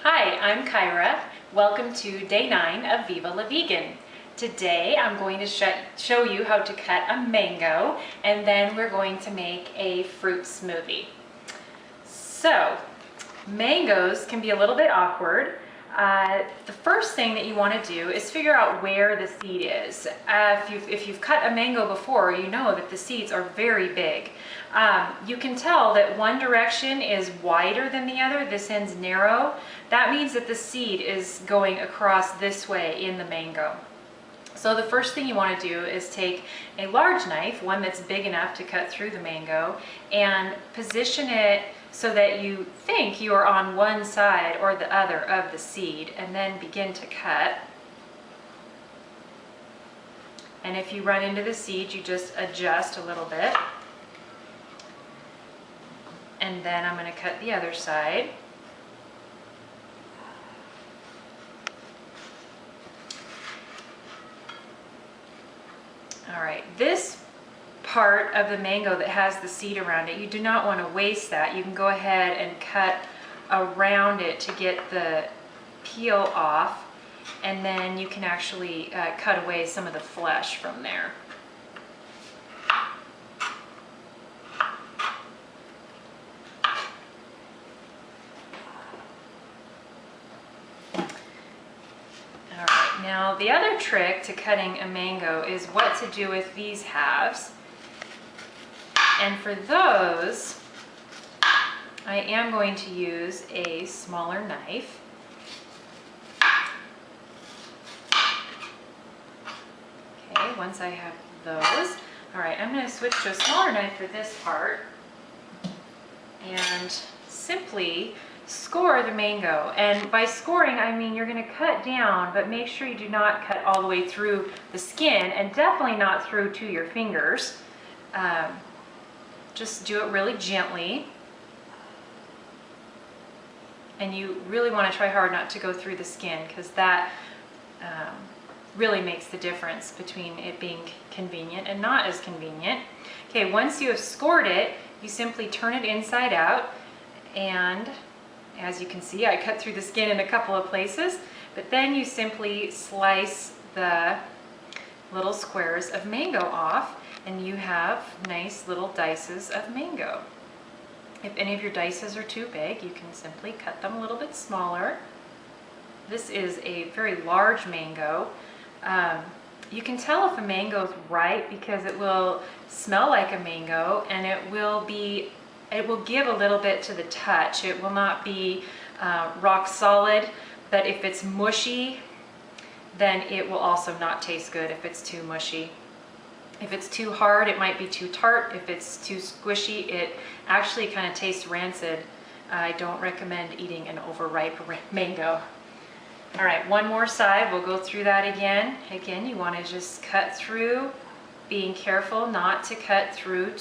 Hi, I'm Kyra. Welcome to day 9 of Viva La Vegan. Today I'm going to show you how to cut a mango, and then we're going to make a fruit smoothie. So, mangoes can be a little bit awkward. The first thing that you want to do is figure out where the seed is. If you've cut a mango before, you know that the seeds are very big. You can tell that one direction is wider than the other. This end's narrow. That means that the seed is going across this way in the mango. So the first thing you want to do is take a large knife, one that's big enough to cut through the mango, and position it so that you think you are on one side or the other of the seed, and then begin to cut. And if you run into the seed, you just adjust a little bit. And then I'm going to cut the other side. All right, this part of the mango that has the seed around it, you do not want to waste that. You can go ahead and cut around it to get the peel off, and then you can actually cut away some of the flesh from there. Now, the other trick to cutting a mango is what to do with these halves. And for those, I am going to use a smaller knife. Okay, once I have those, all right, I'm going to switch to a smaller knife for this part and simply score the mango. And by scoring, I mean you're going to cut down, but make sure you do not cut all the way through the skin, and definitely not through to your fingers. Just do it really gently. And you really want to try hard not to go through the skin, because that really makes the difference between it being convenient and not as convenient. Okay, once you have scored it, you simply turn it inside out, and as you can see, I cut through the skin in a couple of places, but then you simply slice the little squares of mango off, and you have nice little dices of mango. If any of your dices are too big, you can simply cut them a little bit smaller. This is a very large mango. You can tell if a mango is ripe because it will smell like a mango, and it will give a little bit to the touch. It will not be rock solid, but if it's mushy, then it will also not taste good if it's too mushy. If it's too hard, it might be too tart. If it's too squishy, it actually kind of tastes rancid. I don't recommend eating an overripe mango. All right, one more side. We'll go through that again. Again, you want to just cut through, being careful not to cut through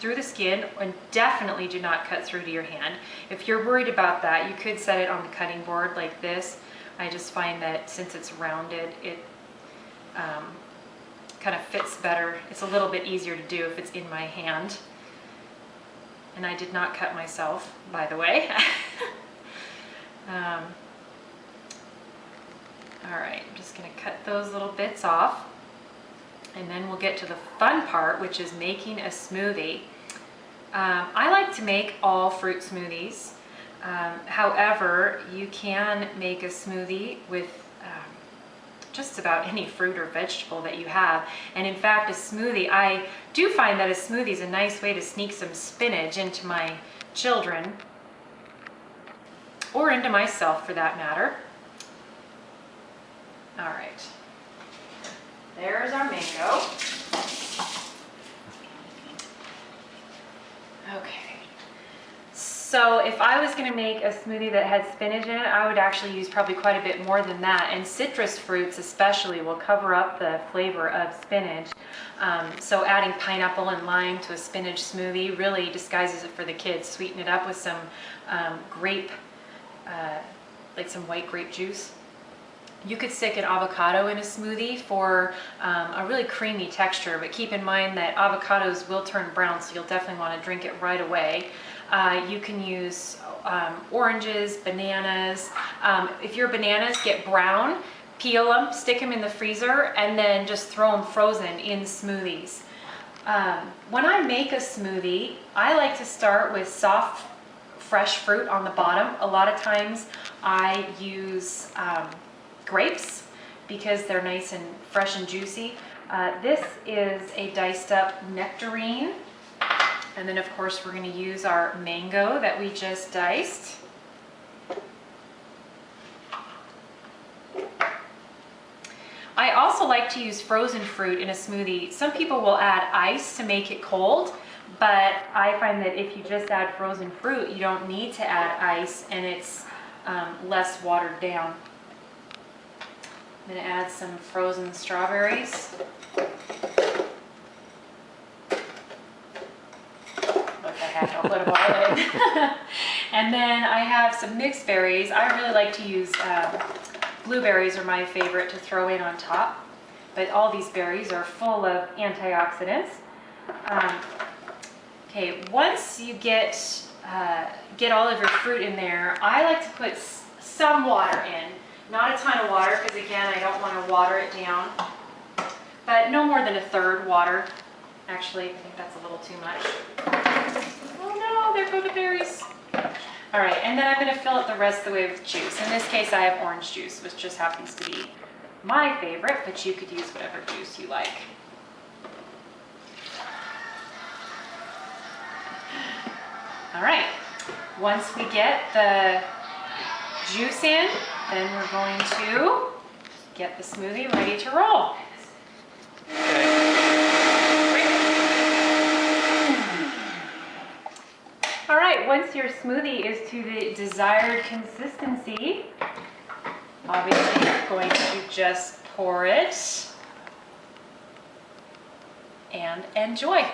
the skin, and definitely do not cut through to your hand. If you're worried about that, you could set it on the cutting board like this. I just find that since it's rounded, it kind of fits better. It's a little bit easier to do if it's in my hand. And I did not cut myself, by the way. All right, I'm just going to cut those little bits off. And then we'll get to the fun part, which is making a smoothie. I like to make all fruit smoothies. However, you can make a smoothie with just about any fruit or vegetable that you have. And in fact, I do find that a smoothie is a nice way to sneak some spinach into my children, or into myself for that matter. All right. There's our mango. Okay. So if I was going to make a smoothie that had spinach in it, I would actually use probably quite a bit more than that. And citrus fruits especially will cover up the flavor of spinach. So adding pineapple and lime to a spinach smoothie really disguises it for the kids. Sweeten it up with some grape, like some white grape juice. You could stick an avocado in a smoothie for a really creamy texture, but keep in mind that avocados will turn brown, so you'll definitely want to drink it right away. You can use oranges, bananas. If your bananas get brown, peel them, stick them in the freezer, and then just throw them frozen in smoothies. When I make a smoothie, I like to start with soft, fresh fruit on the bottom. A lot of times I use grapes because they're nice and fresh and juicy. This is a diced up nectarine. And then of course we're going to use our mango that we just diced. I also like to use frozen fruit in a smoothie. Some people will add ice to make it cold, but I find that if you just add frozen fruit, you don't need to add ice, and it's less watered down. I'm going to add some frozen strawberries. Look, I had to put them all in. And then I have some mixed berries. I really like to use blueberries are my favorite to throw in on top, but all these berries are full of antioxidants. Okay, once you get all of your fruit in there, I like to put some water in. Not a ton of water, because again, I don't want to water it down, but no more than a third water. Actually, I think that's a little too much. Oh no, there go the berries. All right, and then I'm going to fill it the rest of the way with juice. In this case, I have orange juice, which just happens to be my favorite, but you could use whatever juice you like. All right, once we get the juice in, then we're going to get the smoothie ready to roll. All right, once your smoothie is to the desired consistency, obviously you're going to just pour it and enjoy.